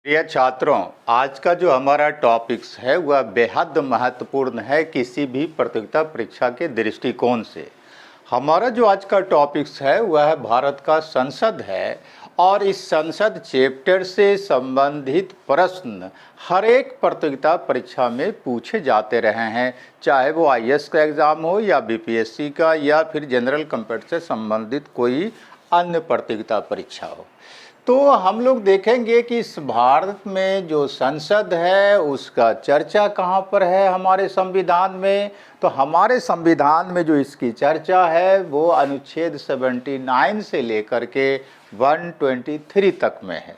प्रिय छात्रों, आज का जो हमारा टॉपिक्स है वह बेहद महत्वपूर्ण है किसी भी प्रतियोगिता परीक्षा के दृष्टिकोण से। हमारा जो आज का टॉपिक्स है वह भारत का संसद है और इस संसद चैप्टर से संबंधित प्रश्न हर एक प्रतियोगिता परीक्षा में पूछे जाते रहे हैं, चाहे वो आईएएस का एग्ज़ाम हो या बीपीएससी का या फिर जनरल कंप्यूटर से संबंधित कोई अन्य प्रतियोगिता परीक्षा हो। तो हम लोग देखेंगे कि इस भारत में जो संसद है उसका चर्चा कहाँ पर है हमारे संविधान में। तो हमारे संविधान में जो इसकी चर्चा है वो अनुच्छेद 79 से लेकर के 123 तक में है।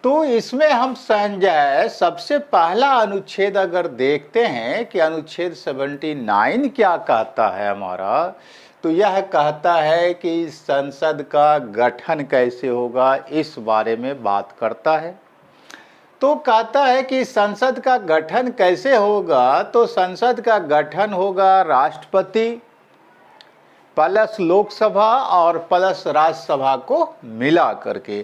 तो इसमें हम संजय सबसे पहला अनुच्छेद अगर देखते हैं कि अनुच्छेद 79 क्या कहता है हमारा, तो यह कहता है कि संसद का गठन कैसे होगा, इस बारे में बात करता है। तो कहता है कि संसद का गठन कैसे होगा, तो संसद का गठन होगा राष्ट्रपति प्लस लोकसभा और प्लस राज्यसभा को मिला करके,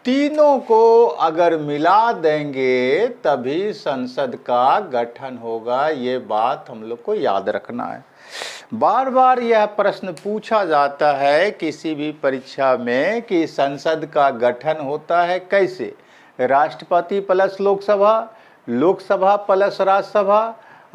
तीनों को अगर मिला देंगे तभी संसद का गठन होगा। ये बात हम लोग को याद रखना है। बार बार यह प्रश्न पूछा जाता है किसी भी परीक्षा में कि संसद का गठन होता है कैसे, राष्ट्रपति plus Lok Sabha, Lok Sabha plus Rajya Sabha,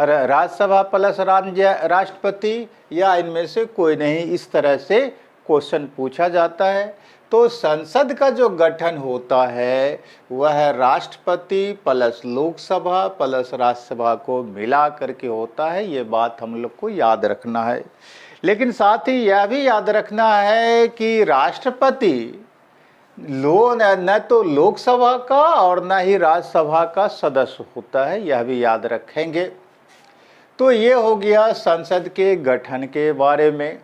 Rajya Sabha plus राष्ट्रपति, या इनमें से कोई नहीं, इस तरह से क्वेश्चन पूछा जाता है। तो संसद का जो गठन होता है वह राष्ट्रपति प्लस लोकसभा प्लस राज्यसभा को मिला करके होता है। ये बात हम लोग को याद रखना है। लेकिन साथ ही यह भी याद रखना है कि राष्ट्रपति न तो लोकसभा का और न ही राज्यसभा का सदस्य होता है, यह भी याद रखेंगे। तो ये हो गया संसद के गठन के बारे में।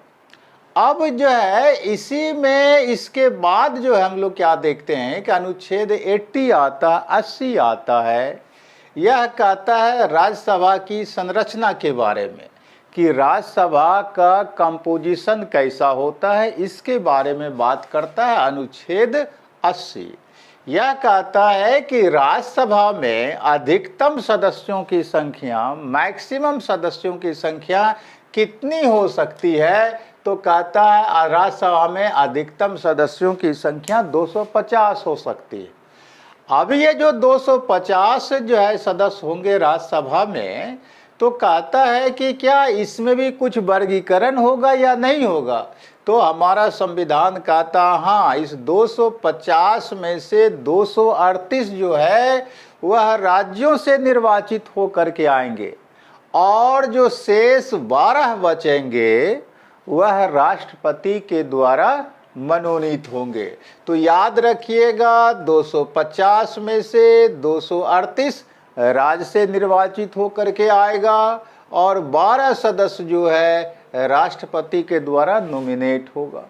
अब जो है इसी में इसके बाद जो है हम लोग क्या देखते हैं कि अनुच्छेद 80 आता है। यह कहता है राज्यसभा की संरचना के बारे में कि राज्यसभा का कंपोजिशन कैसा होता है, इसके बारे में बात करता है अनुच्छेद 80। यह कहता है कि राज्यसभा में अधिकतम सदस्यों की संख्या, मैक्सिमम सदस्यों की संख्या कितनी हो सकती है, तो कहता है राज्यसभा में अधिकतम सदस्यों की संख्या 250 हो सकती है। अब ये जो 250 जो है सदस्य होंगे राज्यसभा में, तो कहता है कि क्या इसमें भी कुछ वर्गीकरण होगा या नहीं होगा। तो हमारा संविधान कहता हाँ, इस 250 में से 238 जो है वह राज्यों से निर्वाचित होकर के आएंगे और जो शेष 12 बचेंगे वह राष्ट्रपति के द्वारा मनोनीत होंगे। तो याद रखिएगा 250 में से 238 राज्य से निर्वाचित होकर के आएगा और 12 सदस्य जो है राष्ट्रपति के द्वारा नॉमिनेट होगा।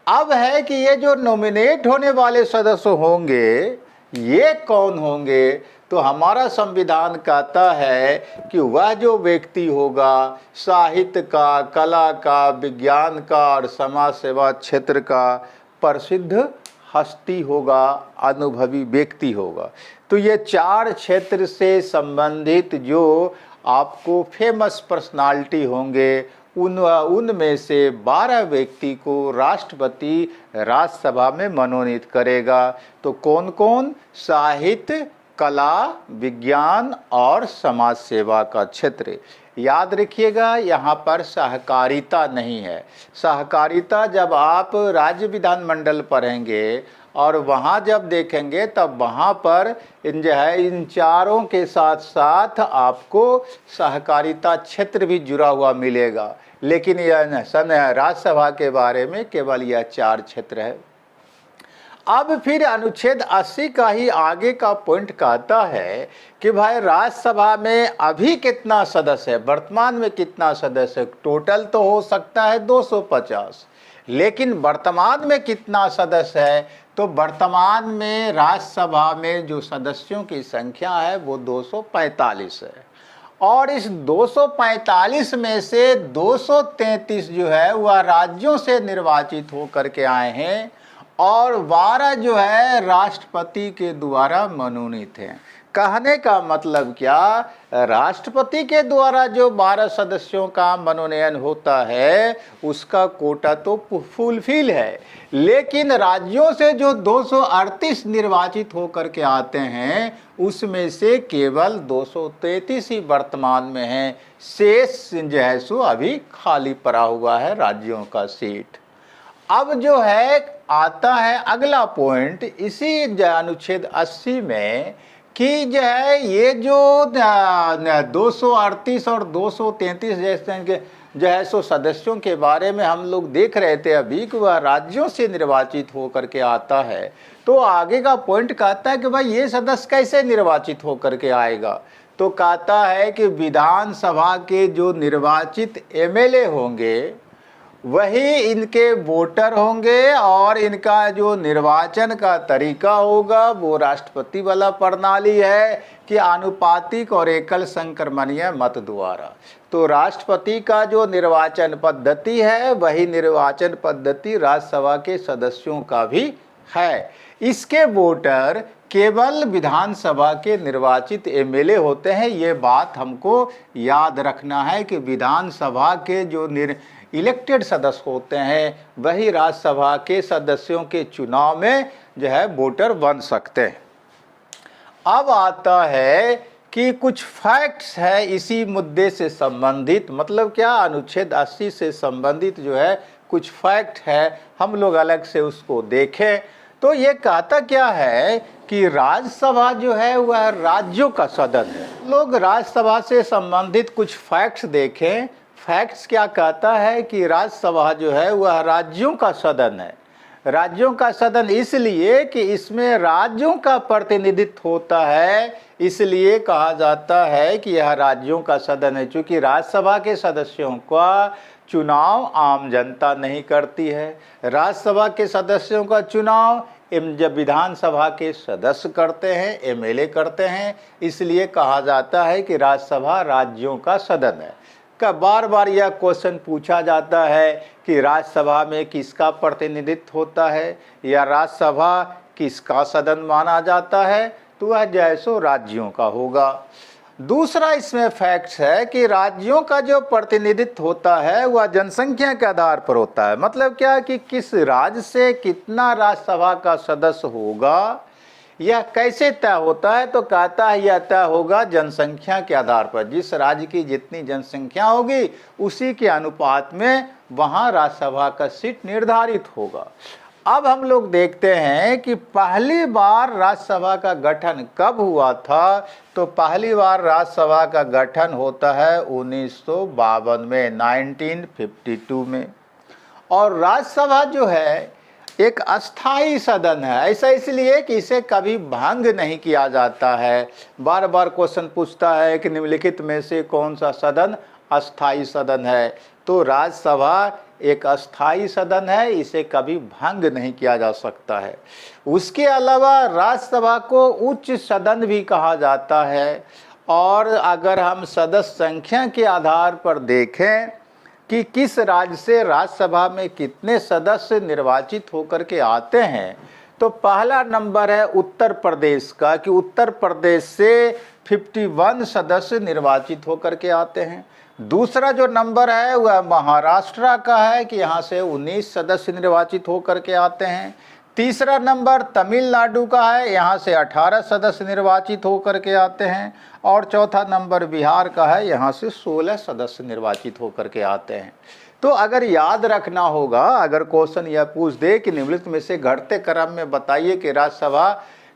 अब है कि ये जो नॉमिनेट होने वाले सदस्य होंगे ये कौन होंगे, तो हमारा संविधान कहता है कि वह जो व्यक्ति होगा साहित्य का, कला का, विज्ञान का और समाज सेवा क्षेत्र का प्रसिद्ध हस्ती होगा, अनुभवी व्यक्ति होगा। तो ये 4 क्षेत्र से संबंधित जो आपको फेमस पर्सनालिटी होंगे उनमें से 12 व्यक्ति को राष्ट्रपति राज्यसभा में मनोनीत करेगा। तो कौन कौन, साहित्य, कला, विज्ञान और समाज सेवा का क्षेत्र। याद रखिएगा यहाँ पर सहकारिता नहीं है। सहकारिता जब आप राज्य विधानमंडल पढ़ेंगे और वहाँ जब देखेंगे तब वहाँ पर इन चारों के साथ साथ आपको सहकारिता क्षेत्र भी जुड़ा हुआ मिलेगा। लेकिन यह राज्यसभा के बारे में केवल यह 4 क्षेत्र है। अब फिर अनुच्छेद 80 का ही आगे का पॉइंट कहता है कि भाई राज्यसभा में अभी कितना सदस्य है, वर्तमान में कितना सदस्य है। टोटल तो हो सकता है 250, लेकिन वर्तमान में कितना सदस्य है, तो वर्तमान में राज्यसभा में जो सदस्यों की संख्या है वो 245 है और इस 245 में से 233 जो है वह राज्यों से निर्वाचित होकर के आए हैं और 12 जो है राष्ट्रपति के द्वारा मनोनीत हैं। कहने का मतलब क्या, राष्ट्रपति के द्वारा जो 12 सदस्यों का मनोनयन होता है उसका कोटा तो फुलफिल है, लेकिन राज्यों से जो 238 निर्वाचित होकर के आते हैं उसमें से केवल 233 ही वर्तमान में हैं। शेष जो है सो अभी खाली पड़ा हुआ है राज्यों का सीट। अब जो है आता है अगला पॉइंट इसी अनुच्छेद 80 में कि जो है ये जो 238 और 233 जैसे जो है सो सदस्यों के बारे में हम लोग देख रहे थे अभी कि वह राज्यों से निर्वाचित होकर के आता है, तो आगे का पॉइंट कहता है कि भाई ये सदस्य कैसे निर्वाचित होकर के आएगा। तो कहता है कि विधानसभा के जो निर्वाचित एमएलए होंगे वही इनके वोटर होंगे और इनका जो निर्वाचन का तरीका होगा वो राष्ट्रपति वाला प्रणाली है कि आनुपातिक और एकल संक्रमणीय मत द्वारा। तो राष्ट्रपति का जो निर्वाचन पद्धति है वही निर्वाचन पद्धति राज्यसभा के सदस्यों का भी है। इसके वोटर केवल विधानसभा के निर्वाचित एमएलए होते हैं। ये बात हमको याद रखना है कि विधानसभा के जो इलेक्टेड सदस्य होते हैं वही राज्यसभा के सदस्यों के चुनाव में जो है वोटर बन सकते हैं। अब आता है कि कुछ फैक्ट्स है इसी मुद्दे से संबंधित, मतलब क्या, अनुच्छेद 80 से संबंधित जो है कुछ फैक्ट है, हम लोग अलग से उसको देखें। तो ये कहता क्या है कि राज्यसभा जो है वह राज्यों का सदन है। लोग राज्यसभा से संबंधित कुछ फैक्ट्स देखें। फैक्ट्स क्या कहता है कि राज्यसभा जो है वह राज्यों का सदन है। राज्यों का सदन इसलिए कि इसमें राज्यों का प्रतिनिधित्व होता है, इसलिए कहा जाता है कि यह राज्यों का सदन है। चूँकि राज्यसभा के सदस्यों का चुनाव आम जनता नहीं करती है, राज्यसभा के सदस्यों का चुनाव जब विधानसभा के सदस्य करते हैं, एमएलए करते हैं, इसलिए कहा जाता है कि राज्यसभा राज्यों का सदन है। का बार बार यह क्वेश्चन पूछा जाता है कि राज्यसभा में किसका प्रतिनिधित्व होता है या राज्यसभा किसका सदन माना जाता है, तो वह जैसो राज्यों का होगा। दूसरा इसमें फैक्ट है कि राज्यों का जो प्रतिनिधित्व होता है वह जनसंख्या के आधार पर होता है। मतलब क्या कि किस राज्य से कितना राज्यसभा का सदस्य होगा यह कैसे तय होता है, तो कहता है यह तय होगा जनसंख्या के आधार पर। जिस राज्य की जितनी जनसंख्या होगी उसी के अनुपात में वहाँ राज्यसभा का सीट निर्धारित होगा। अब हम लोग देखते हैं कि पहली बार राज्यसभा का गठन कब हुआ था, तो पहली बार राज्यसभा का गठन होता है 1952 में, 1952 में। और राज्यसभा जो है एक अस्थाई सदन है। ऐसा इसलिए कि इसे कभी भंग नहीं किया जाता है। बार बार क्वेश्चन पूछता है कि निम्नलिखित में से कौन सा सदन अस्थाई सदन है, तो राज्यसभा एक अस्थाई सदन है, इसे कभी भंग नहीं किया जा सकता है। उसके अलावा राज्यसभा को उच्च सदन भी कहा जाता है। और अगर हम सदस्य संख्या के आधार पर देखें कि किस राज्य से राज्यसभा में कितने सदस्य निर्वाचित होकर के आते हैं, तो पहला नंबर है उत्तर प्रदेश का कि उत्तर प्रदेश से 51 सदस्य निर्वाचित होकर के आते हैं। दूसरा जो नंबर है वह महाराष्ट्र का है कि यहाँ से 19 सदस्य निर्वाचित होकर के आते हैं। तीसरा नंबर तमिलनाडु का है, यहाँ से 18 सदस्य निर्वाचित होकर के आते हैं। और चौथा नंबर बिहार का है, यहाँ से 16 सदस्य निर्वाचित होकर के आते हैं। तो अगर याद रखना होगा, अगर क्वेश्चन यह पूछ दे कि निम्नलिखित में से घटते क्रम में बताइए कि राज्यसभा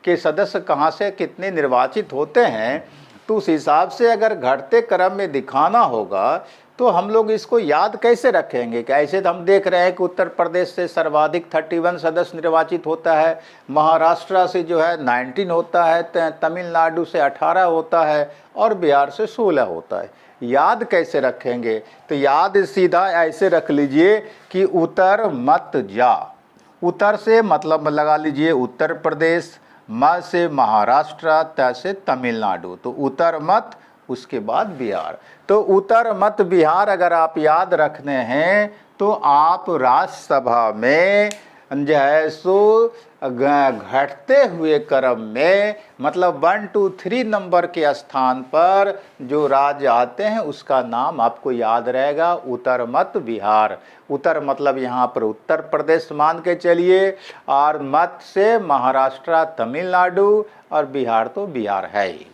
के सदस्य कहाँ से कितने निर्वाचित होते हैं, तो उस हिसाब से अगर घटते क्रम में दिखाना होगा तो हम लोग इसको याद कैसे रखेंगे कि ऐसे तो हम देख रहे हैं कि उत्तर प्रदेश से सर्वाधिक 31 सदस्य निर्वाचित होता है, महाराष्ट्र से जो है 19 होता है, तमिलनाडु से 18 होता है और बिहार से 16 होता है। याद कैसे रखेंगे, तो याद सीधा ऐसे रख लीजिए कि उत्तर मत जा। उत्तर से मतलब लगा लीजिए उत्तर प्रदेश, म से महाराष्ट्र, त से तमिलनाडु, तो उत्तर मत, उसके बाद बिहार। तो उत्तर मत बिहार अगर आप याद रखने हैं तो आप राज्यसभा में जो है सो घटते हुए क्रम में, मतलब 1 2 3 नंबर के स्थान पर जो राज्य आते हैं उसका नाम आपको याद रहेगा उत्तर मध्य बिहार। उत्तर मतलब यहाँ पर उत्तर प्रदेश मान के चलिए, और मध्य से महाराष्ट्र तमिलनाडु, और बिहार तो बिहार है ही।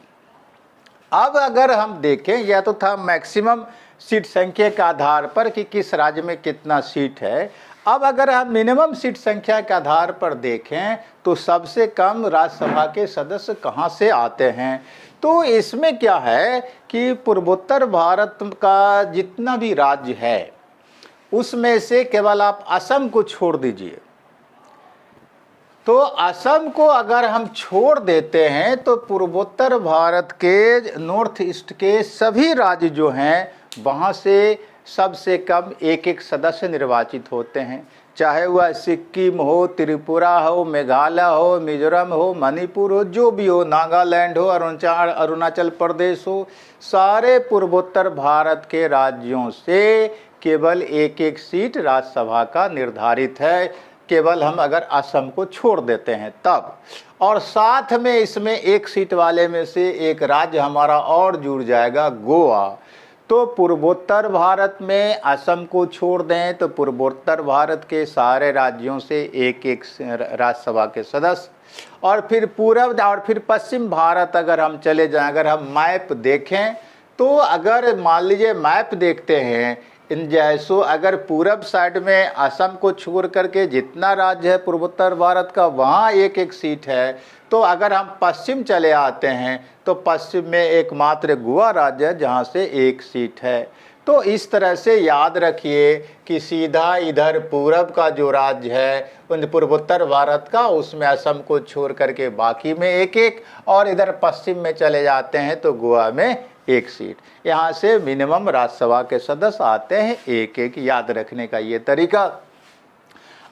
अब अगर हम देखें, यह तो था मैक्सिमम सीट संख्या के आधार पर कि किस राज्य में कितना सीट है। अब अगर हम मिनिमम सीट संख्या के आधार पर देखें तो सबसे कम राज्यसभा के सदस्य कहां से आते हैं। तो इसमें क्या है कि पूर्वोत्तर भारत का जितना भी राज्य है उसमें से केवल आप असम को छोड़ दीजिए, तो असम को अगर हम छोड़ देते हैं तो पूर्वोत्तर भारत के नॉर्थ ईस्ट के सभी राज्य जो हैं वहाँ से सबसे कम एक एक सदस्य निर्वाचित होते हैं, चाहे वह सिक्किम हो, त्रिपुरा हो, मेघालय हो, मिजोरम हो, मणिपुर हो, जो भी हो, नागालैंड हो, अरुणाचल प्रदेश हो, सारे पूर्वोत्तर भारत के राज्यों से केवल एक एक सीट राज्यसभा का निर्धारित है, केवल हम अगर असम को छोड़ देते हैं तब। और साथ में इसमें एक सीट वाले में से एक राज्य हमारा और जुड़ जाएगा, गोवा। तो पूर्वोत्तर भारत में असम को छोड़ दें तो पूर्वोत्तर भारत के सारे राज्यों से एक एक राज्यसभा के सदस्य, और फिर पूर्व और फिर पश्चिम भारत अगर हम चले जाएं, अगर हम मैप देखें तो अगर मान लीजिए मैप देखते हैं इन जैसो, अगर पूरब साइड में असम को छोड़ करके जितना राज्य है पूर्वोत्तर भारत का वहाँ एक एक सीट है, तो अगर हम पश्चिम चले आते हैं तो पश्चिम में एकमात्र गोवा राज्य है जहाँ से एक सीट है। तो इस तरह से याद रखिए कि सीधा इधर पूरब का जो राज्य है उन पूर्वोत्तर भारत का, उसमें असम को छोड़ करके बाकी में एक एक, और इधर पश्चिम में चले जाते हैं तो गोवा में एक सीट। यहाँ से मिनिमम राज्यसभा के सदस्य आते हैं एक एक, याद रखने का ये तरीका।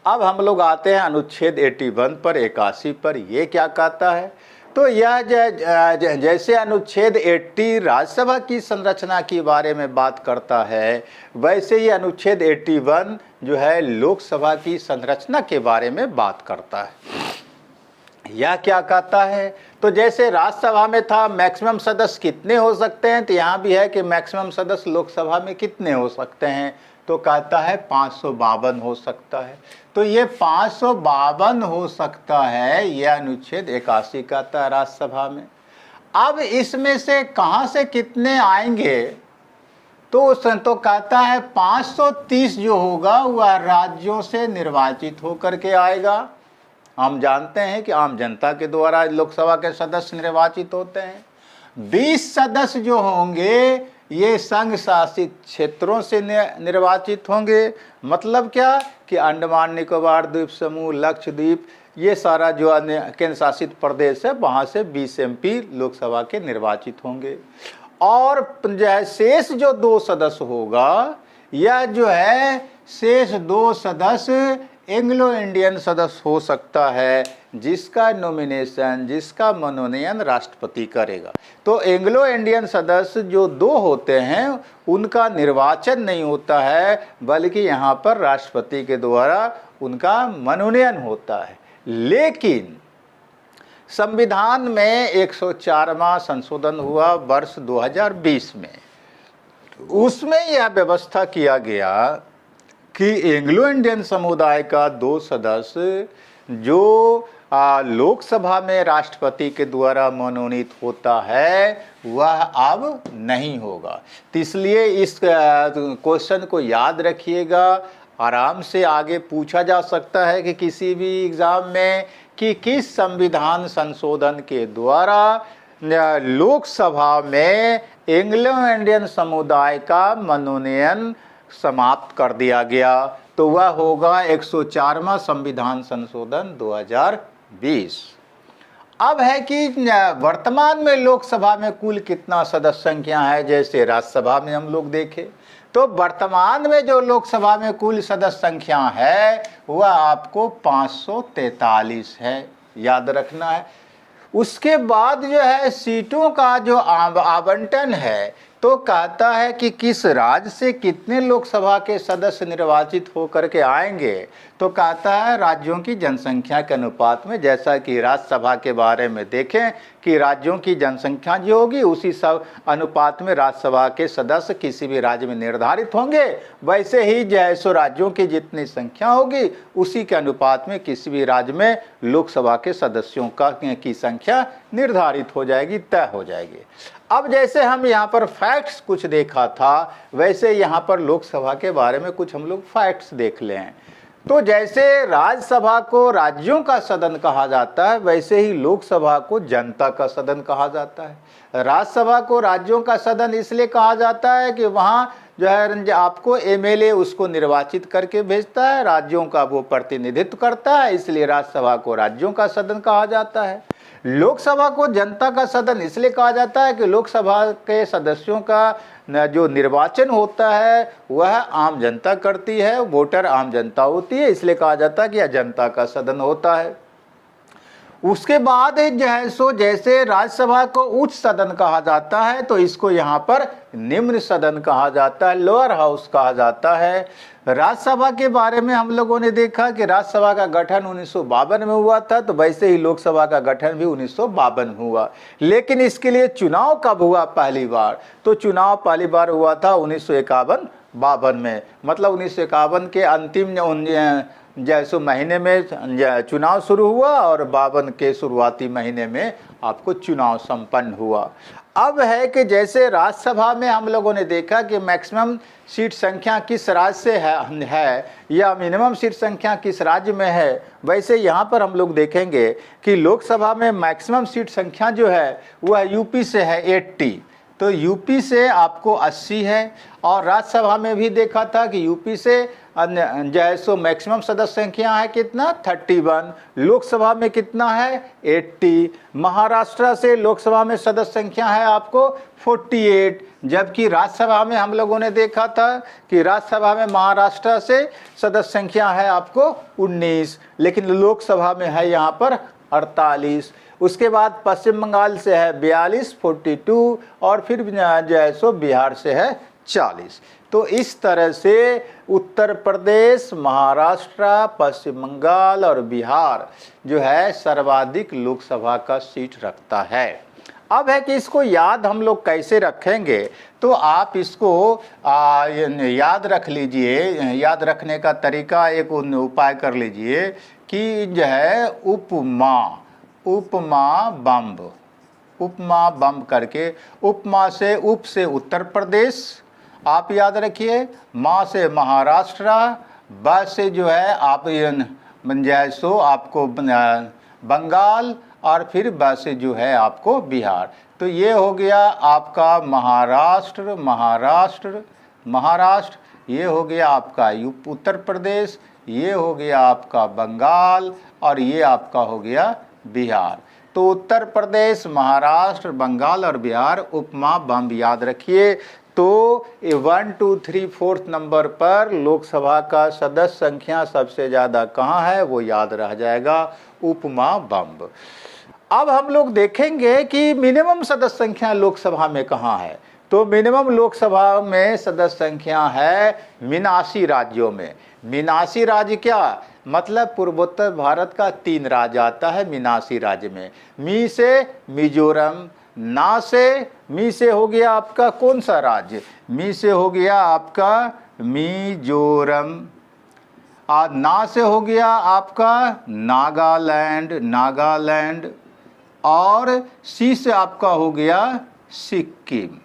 अब हम लोग आते हैं अनुच्छेद 81 पर, 81 पर। ये क्या कहता है? तो यह जैसे अनुच्छेद 80 राज्यसभा की संरचना के बारे में बात करता है, वैसे ही अनुच्छेद 81 जो है लोकसभा की संरचना के बारे में बात करता है। यह क्या कहता है? तो जैसे राज्यसभा में था मैक्सिमम सदस्य कितने हो सकते हैं, तो यहाँ भी है कि मैक्सिमम सदस्य लोकसभा में कितने हो सकते हैं, तो कहता है 552 हो सकता है। तो ये 552 हो सकता है, यह अनुच्छेद 81 कहता है राज्यसभा में। अब इसमें से कहाँ से कितने आएंगे, तो कहता है 530 जो होगा वह राज्यों से निर्वाचित होकर के आएगा। हम जानते हैं कि आम जनता के द्वारा लोकसभा के सदस्य निर्वाचित होते हैं। 20 सदस्य जो होंगे ये संघ शासित क्षेत्रों से निर्वाचित होंगे। मतलब क्या कि अंडमान निकोबार द्वीप समूह, लक्षद्वीप, ये सारा जो केंद्र शासित प्रदेश है वहाँ से 20 MP लोकसभा के निर्वाचित होंगे। और जो है शेष जो 2 सदस्य होगा, यह जो है शेष 2 सदस्य एंग्लो इंडियन सदस्य हो सकता है, जिसका नॉमिनेशन, जिसका मनोनयन राष्ट्रपति करेगा। तो एंग्लो इंडियन सदस्य जो 2 होते हैं उनका निर्वाचन नहीं होता है, बल्कि यहाँ पर राष्ट्रपति के द्वारा उनका मनोनयन होता है। लेकिन संविधान में 104वां संशोधन हुआ वर्ष 2020 में, उसमें यह व्यवस्था किया गया कि एंग्लो इंडियन समुदाय का 2 सदस्य जो लोकसभा में राष्ट्रपति के द्वारा मनोनीत होता है वह अब नहीं होगा। तो इसलिए इस क्वेश्चन को याद रखिएगा, आराम से आगे पूछा जा सकता है कि किसी भी एग्ज़ाम में कि किस संविधान संशोधन के द्वारा लोकसभा में एंग्लो इंडियन समुदाय का मनोनयन समाप्त कर दिया गया। तो वह होगा 104वां संविधान संशोधन 2020। अब है कि वर्तमान में लोकसभा में कुल कितना सदस्य संख्या है। जैसे राज्यसभा में हम लोग देखें तो वर्तमान में जो लोकसभा में कुल सदस्य संख्या है वह आपको 543 है, याद रखना है। उसके बाद जो है सीटों का जो आवंटन है, तो कहता है कि किस राज्य से कितने लोकसभा के सदस्य निर्वाचित होकर के आएंगे। तो कहता है राज्यों की जनसंख्या के अनुपात में, जैसा कि राज्यसभा के बारे में देखें कि राज्यों की जनसंख्या जो होगी उसी सब अनुपात में राज्यसभा के सदस्य किसी भी राज्य में निर्धारित होंगे, वैसे ही जैसो राज्यों की जितनी संख्या होगी उसी के अनुपात में किसी भी राज्य में लोकसभा के सदस्यों की संख्या निर्धारित हो जाएगी, तय हो जाएगी। अब जैसे हम यहाँ पर फैक्ट्स कुछ देखा था, वैसे यहाँ पर लोकसभा के बारे में कुछ हम लोग फैक्ट्स देख लें। तो जैसे राज्यसभा को राज्यों का सदन कहा जाता है, वैसे ही लोकसभा को जनता का सदन कहा जाता है। राज्यसभा को राज्यों का सदन इसलिए कहा जाता है कि वहाँ जो है आपको एमएलए उसको निर्वाचित करके भेजता है, राज्यों का वो प्रतिनिधित्व करता है, इसलिए राज्यसभा को राज्यों का सदन कहा जाता है। लोकसभा को जनता का सदन इसलिए कहा जाता है कि लोकसभा के सदस्यों का जो निर्वाचन होता है वह आम जनता करती है, वोटर आम जनता होती है, इसलिए कहा जाता है कि यह जनता का सदन होता है। उसके बाद जो है सो जैसे राज्यसभा को उच्च सदन कहा जाता है, तो इसको यहाँ पर निम्न सदन कहा जाता है, लोअर हाउस कहा जाता है। राज्यसभा के बारे में हम लोगों ने देखा कि राज्यसभा का गठन 1952 में हुआ था, तो वैसे ही लोकसभा का गठन भी 1952 में हुआ। लेकिन इसके लिए चुनाव कब हुआ पहली बार? तो चुनाव पहली बार हुआ था 1951-52 में, मतलब 1951 के अंतिम जैसो महीने में चुनाव शुरू हुआ और 52 के शुरुआती महीने में आपको चुनाव संपन्न हुआ। अब है कि जैसे राज्यसभा में हम लोगों ने देखा कि मैक्सिमम सीट संख्या किस राज्य से है या मिनिमम सीट संख्या किस राज्य में है, वैसे यहाँ पर हम लोग देखेंगे कि लोकसभा में मैक्सिमम सीट संख्या जो है वह यूपी से है 80, तो यूपी से आपको 80 है। और राज्यसभा में भी देखा था कि यूपी से जैसो मैक्सिमम सदस्य संख्या है कितना 31, लोकसभा में कितना है 80। महाराष्ट्र से लोकसभा में सदस्य संख्या है आपको 48, जबकि राज्यसभा में हम लोगों ने देखा था कि राज्यसभा में महाराष्ट्र से सदस्य संख्या है आपको 19, लेकिन लोकसभा में है यहाँ पर 48। उसके बाद पश्चिम बंगाल से है 42 42 और फिर जो है सो बिहार से है 40। तो इस तरह से उत्तर प्रदेश, महाराष्ट्र, पश्चिम बंगाल और बिहार जो है सर्वाधिक लोकसभा का सीट रखता है। अब है कि इसको याद हम लोग कैसे रखेंगे, तो आप इसको याद रख लीजिए। याद रखने का तरीका एक उपाय कर लीजिए कि जो है उपमा बम्ब करके, उपमा से उप से उत्तर प्रदेश आप याद रखिए, माँ से महाराष्ट्र, ब से जो है आप जैसो आपको बंगाल और फिर ब से जो है आपको बिहार। तो ये हो गया आपका महाराष्ट्र, ये हो गया आपका उत्तर प्रदेश, ये हो गया आपका बंगाल और ये आपका हो गया बिहार। तो उत्तर प्रदेश, महाराष्ट्र, बंगाल और बिहार उपमा बम्ब याद रखिए। तो 1 2 3 4 नंबर पर लोकसभा का सदस्य संख्या सबसे ज़्यादा कहाँ है वो याद रह जाएगा, उपमा बम्ब। अब हम लोग देखेंगे कि मिनिमम सदस्य संख्या लोकसभा में कहाँ है। तो मिनिमम लोकसभा में सदस्य संख्या है 89 राज्यों में। 89 राज्य क्या मतलब पूर्वोत्तर भारत का 3 राज्य आता है 89 राज्य में। मी से मिजोरम, मी से हो गया आपका कौन सा राज्य, मी से हो गया आपका मिजोरम, ना से हो गया आपका नागालैंड और सी से आपका हो गया सिक्किम।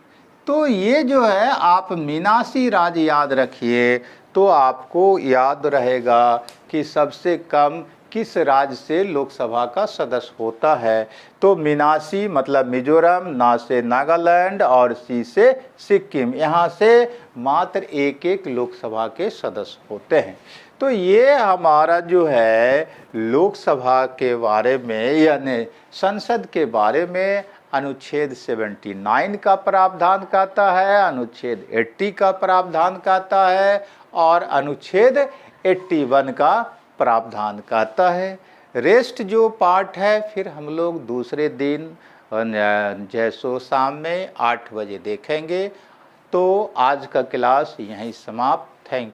तो ये जो है आप 89 राज्य याद रखिए, तो आपको याद रहेगा कि सबसे कम किस राज्य से लोकसभा का सदस्य होता है। तो 89 मतलब मिजोरम, ना से नागालैंड और सी से सिक्किम, यहाँ से मात्र एक लोकसभा के सदस्य होते हैं। तो ये हमारा जो है लोकसभा के बारे में यानी संसद के बारे में अनुच्छेद 79 का प्रावधान कहता है, अनुच्छेद 80 का प्रावधान कहता है और अनुच्छेद 81 का प्रावधान कहता है। रेस्ट जो पार्ट है फिर हम लोग दूसरे दिन जैसो शाम में 8 बजे देखेंगे। तो आज का क्लास यहीं समाप्त। थैंक